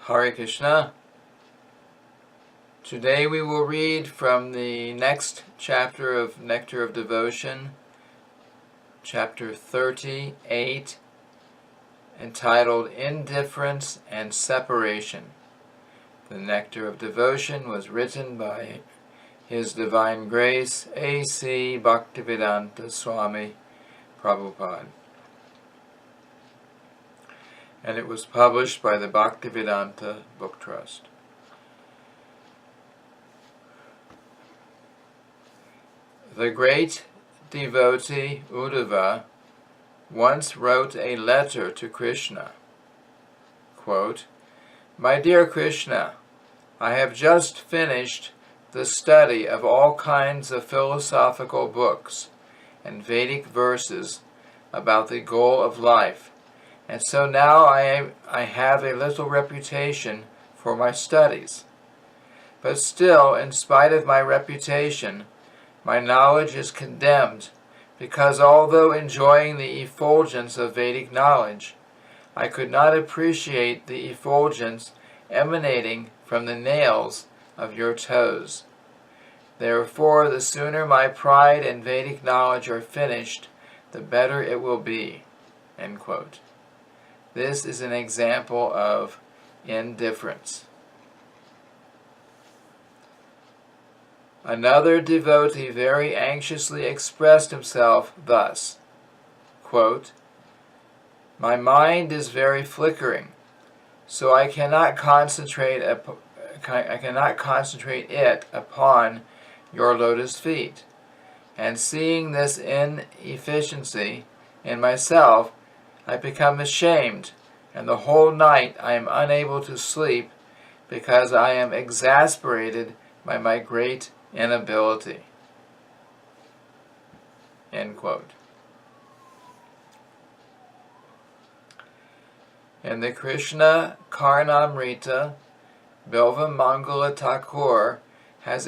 Hare Krishna. Today we will read from the next chapter of Nectar of Devotion, chapter 38, entitled Indifference and Separation. The Nectar of Devotion was written by His Divine Grace A.C. Bhaktivedanta Swami Prabhupada, and it was published by the Bhaktivedanta Book Trust. The great devotee Uddhava once wrote a letter to Krishna. Quote, "My dear Krishna, I have just finished the study of all kinds of philosophical books and Vedic verses about the goal of life, and so now I have a little reputation for my studies. But still, in spite of my reputation, my knowledge is condemned, because although enjoying the effulgence of Vedic knowledge, I could not appreciate the effulgence emanating from the nails of your toes. Therefore, the sooner my pride and Vedic knowledge are finished, the better it will be." End quote. This is an example of indifference. Another devotee very anxiously expressed himself thus, quote, "My mind is very flickering, so I cannot concentrate it upon your lotus feet. And seeing this inefficiency in myself, I become ashamed, and the whole night I am unable to sleep because I am exasperated by my great inability." End quote. In the Krishna Karnamrita, Bilvamangala Thakur has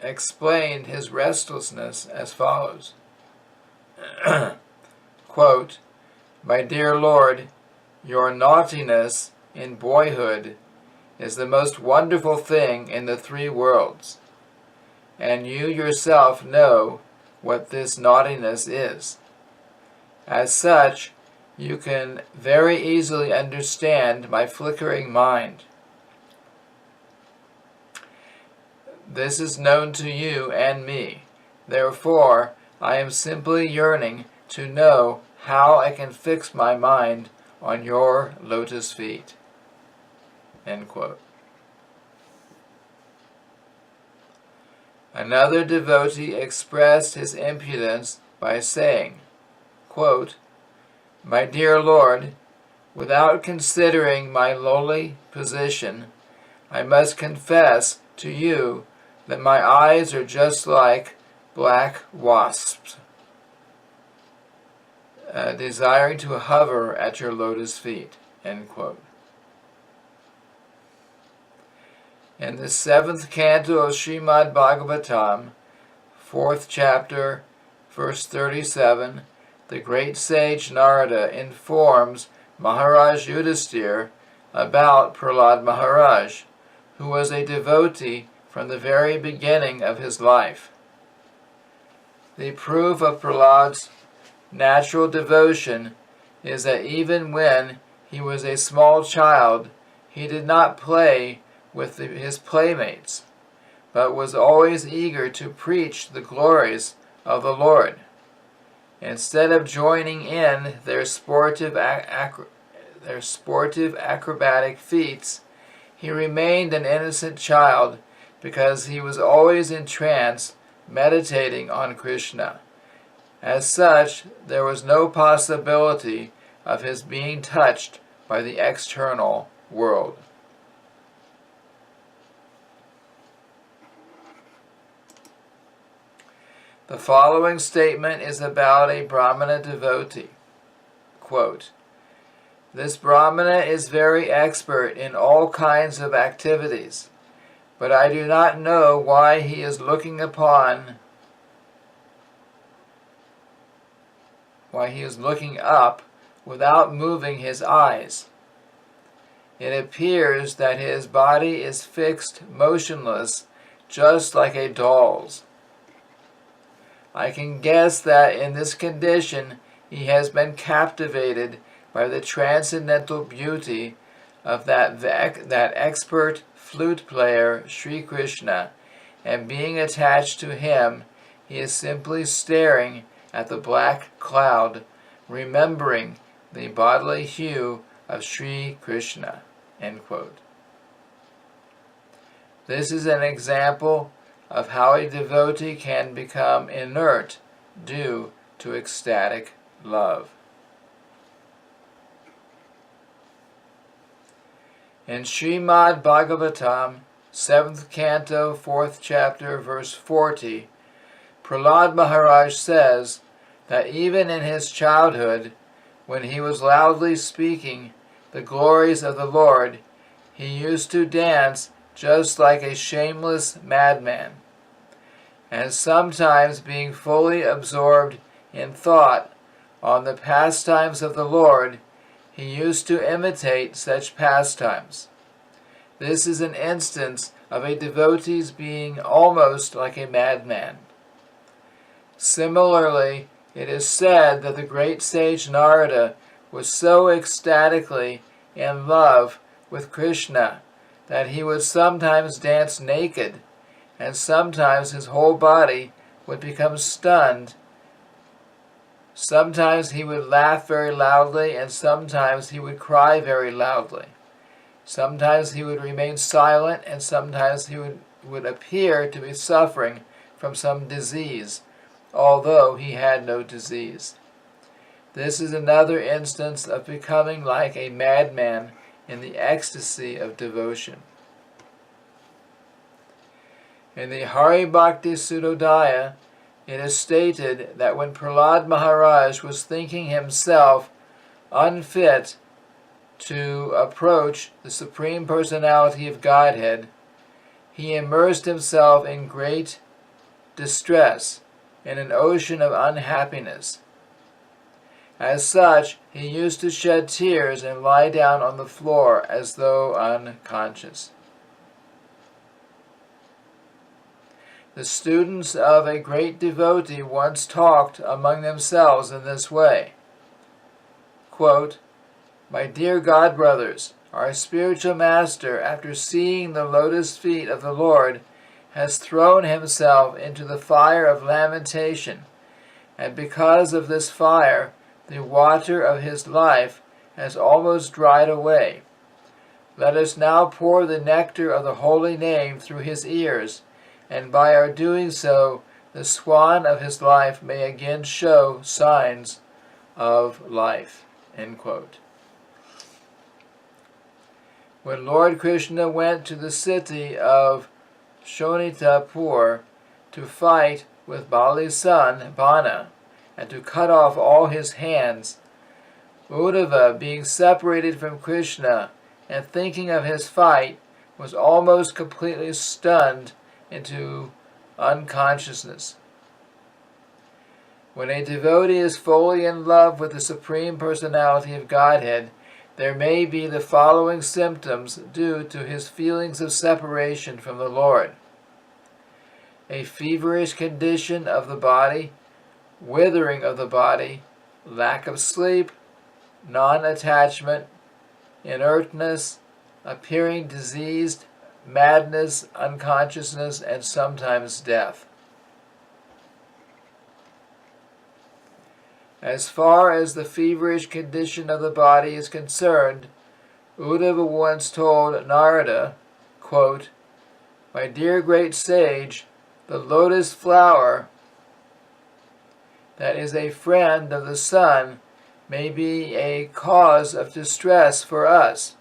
explained his restlessness as follows. Quote, "My dear Lord, your naughtiness in boyhood is the most wonderful thing in the three worlds, and you yourself know what this naughtiness is. As such, you can very easily understand my flickering mind. This is known to you and me. Therefore, I am simply yearning to know how I can fix my mind on your lotus feet." End quote. Another devotee expressed his impudence by saying, quote, "My dear Lord, without considering my lowly position, I must confess to you that my eyes are just like black wasps, desiring to hover at your lotus feet." End quote. In the 7th canto of Srimad Bhagavatam, 4th chapter, verse 37, the great sage Narada informs Maharaj Yudhisthira about Prahlad Maharaj, who was a devotee from the very beginning of his life. The proof of Prahlad's natural devotion is that even when he was a small child, he did not play with his playmates, but was always eager to preach the glories of the Lord. Instead of joining in their sportive acrobatic feats, he remained an innocent child because he was always in trance meditating on Krishna. As such, there was no possibility of his being touched by the external world. The following statement is about a Brahmana devotee. Quote, "This Brahmana is very expert in all kinds of activities, but I do not know why he is looking up without moving his eyes. it appears that his body is fixed motionless, just like a doll's. I can guess that in this condition he has been captivated by the transcendental beauty of that expert flute player, Sri Krishna, and being attached to him, he is simply staring at the black cloud, remembering the bodily hue of Sri Krishna." End quote. This is an example of how a devotee can become inert due to ecstatic love. In Srimad Bhagavatam, 7th canto, 4th chapter, verse 40, Prahlad Maharaj says that even in his childhood, when he was loudly speaking the glories of the Lord, he used to dance just like a shameless madman, and sometimes being fully absorbed in thought on the pastimes of the Lord, he used to imitate such pastimes. This is an instance of a devotee's being almost like a madman. Similarly, it is said that the great sage Narada was so ecstatically in love with Krishna that he would sometimes dance naked, and sometimes his whole body would become stunned. Sometimes he would laugh very loudly, and sometimes he would cry very loudly. Sometimes he would remain silent, and sometimes he would appear to be suffering from some disease, although he had no disease. This is another instance of becoming like a madman in the ecstasy of devotion. In the Hari Bhakti Sudodaya, it is stated that when Prahlad Maharaj was thinking himself unfit to approach the Supreme Personality of Godhead, he immersed himself in great distress, in an ocean of unhappiness. As such, he used to shed tears and lie down on the floor as though unconscious. The students of a great devotee once talked among themselves in this way. Quote, "My dear godbrothers, our spiritual master, after seeing the lotus feet of the Lord, has thrown himself into the fire of lamentation, and because of this fire, the water of his life has almost dried away. Let us now pour the nectar of the holy name through his ears, and by our doing so, the swan of his life may again show signs of life." End quote. When Lord Krishna went to the city of Shonitapur to fight with Bali's son, Bana, and to cut off all his hands, Uddhava, being separated from Krishna and thinking of his fight, was almost completely stunned into unconsciousness. When a devotee is fully in love with the Supreme Personality of Godhead, there may be the following symptoms due to his feelings of separation from the Lord: a feverish condition of the body, withering of the body, lack of sleep, non-attachment, inertness, appearing diseased, madness, unconsciousness, and sometimes death. As far as the feverish condition of the body is concerned, Uddhava once told Narada, quote, "My dear great sage, the lotus flower that is a friend of the sun may be a cause of distress for us.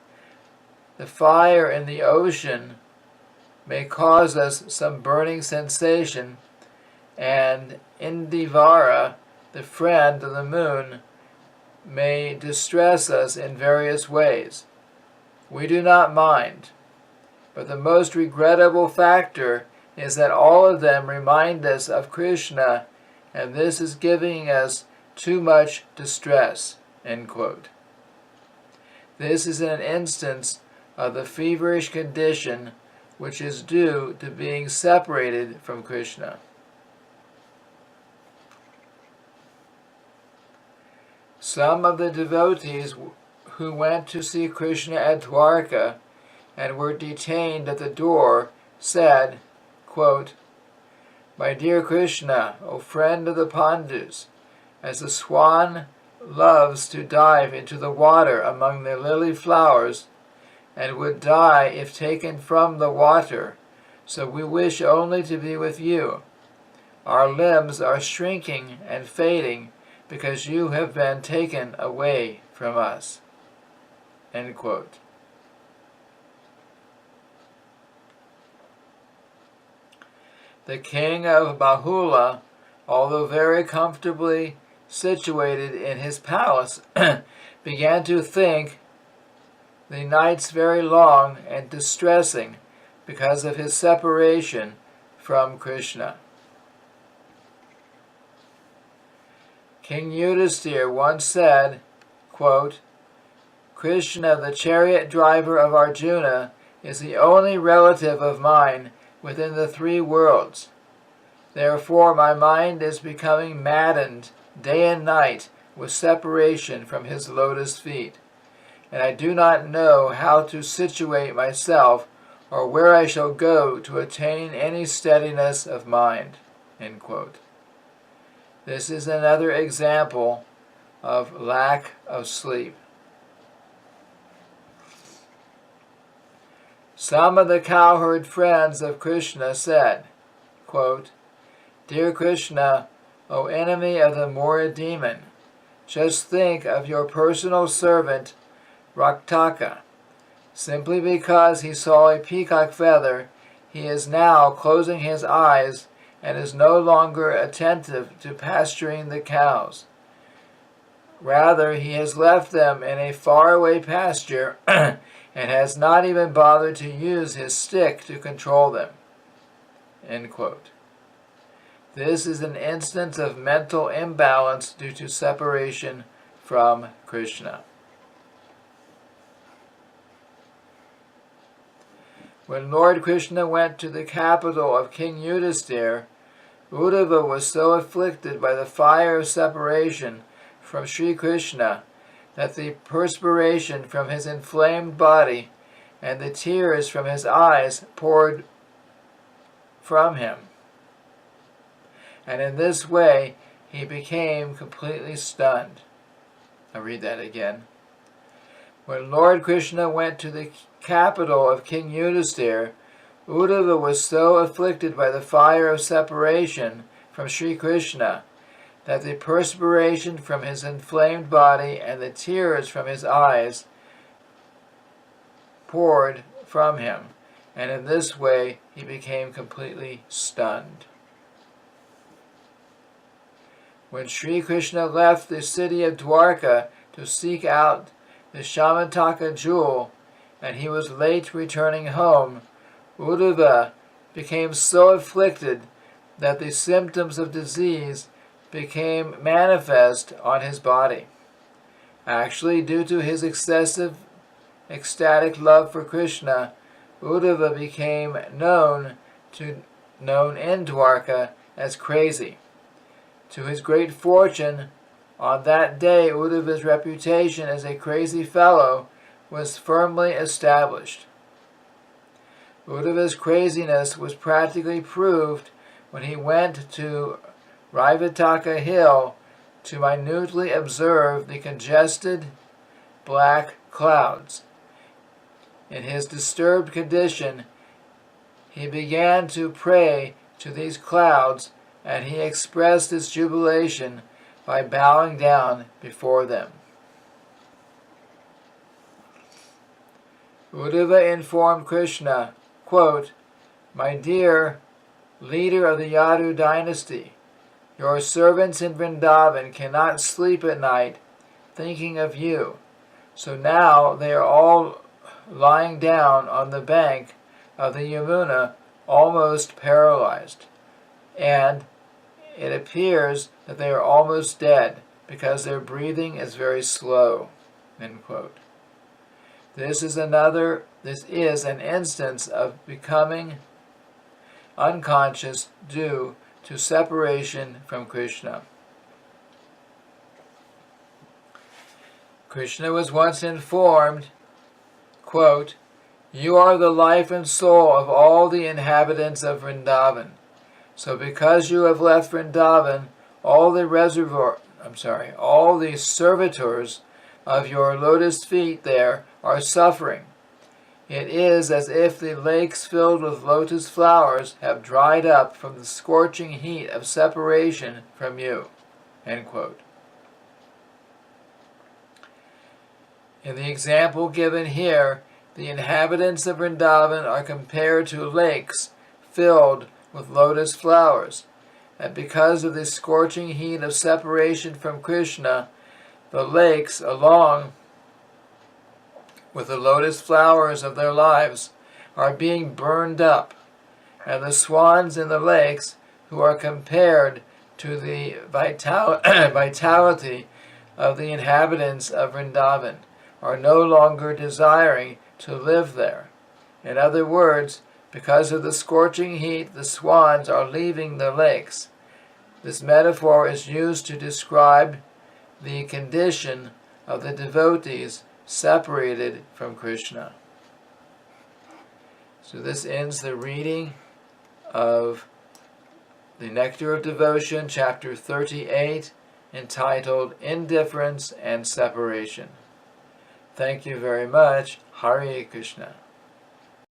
The fire in the ocean may cause us some burning sensation, and Indivara, the friend of the moon, may distress us in various ways. We do not mind, but the most regrettable factor is that all of them remind us of Krishna, and this is giving us too much distress." End quote. This is an instance of the feverish condition which is due to being separated from Krishna. Some of the devotees who went to see Krishna at Dwarka and were detained at the door said, quote, "My dear Krishna, O friend of the Pandus, as the swan loves to dive into the water among the lily flowers and would die if taken from the water, so we wish only to be with you. Our limbs are shrinking and fading because you have been taken away from us." End quote. The king of Bahula, although very comfortably situated in his palace, began to think the nights very long and distressing because of his separation from Krishna. King Yudhisthira once said, quote, "Krishna, the chariot driver of Arjuna, is the only relative of mine within the three worlds. Therefore my mind is becoming maddened day and night with separation from his lotus feet, and I do not know how to situate myself or where I shall go to attain any steadiness of mind." End quote. This is another example of lack of sleep. Some of the cowherd friends of Krishna said, quote, "Dear Krishna, O enemy of the Mora demon, just think of your personal servant Raktaka. Simply because he saw a peacock feather, he is now closing his eyes and is no longer attentive to pasturing the cows. Rather, he has left them in a faraway pasture and has not even bothered to use his stick to control them." End quote. This is an instance of mental imbalance due to separation from Krishna. When Lord Krishna went to the capital of King Yudhisthira, Uddhava was so afflicted by the fire of separation from Sri Krishna that the perspiration from his inflamed body and the tears from his eyes poured from him. And in this way he became completely stunned. I'll read that again. When Lord Krishna went to the capital of King Yudhisthira, Uddhava was so afflicted by the fire of separation from Sri Krishna that the perspiration from his inflamed body and the tears from his eyes poured from him, and in this way he became completely stunned. When Sri Krishna left the city of Dwarka to seek out the Shamataka jewel, and he was late returning home, Uddhava became so afflicted that the symptoms of disease became manifest on his body. Actually, due to his excessive ecstatic love for Krishna, Uddhava became known in Dwarka as crazy. To his great fortune, on that day Uddhava's reputation as a crazy fellow was firmly established. Uddhava's craziness was practically proved when he went to Raivataka Hill to minutely observe the congested black clouds. In his disturbed condition, he began to pray to these clouds, and he expressed his jubilation by bowing down before them. Uddhava informed Krishna, quote, "My dear leader of the Yadu dynasty, your servants in Vrindavan cannot sleep at night thinking of you, so now they are all lying down on the bank of the Yamuna almost paralyzed, and it appears that they are almost dead because their breathing is very slow." End quote. This is an instance of becoming unconscious due to separation from Krishna. Krishna was once informed, quote, "You are the life and soul of all the inhabitants of Vrindavan. So because you have left Vrindavan, all the servitors of your lotus feet there are suffering. It is as if the lakes filled with lotus flowers have dried up from the scorching heat of separation from you." End quote. In the example given here, the inhabitants of Vrindavan are compared to lakes filled with lotus flowers, and because of the scorching heat of separation from Krishna, the lakes, along with the lotus flowers of their lives, are being burned up, and the swans in the lakes, who are compared to the vitality of the inhabitants of Vrindavan, are no longer desiring to live there. In other words, because of the scorching heat, the swans are leaving the lakes. This metaphor is used to describe the condition of the devotees separated from Krishna. So this ends the reading of the Nectar of Devotion, chapter 38, entitled Indifference and Separation. Thank you very much. Hare Krishna.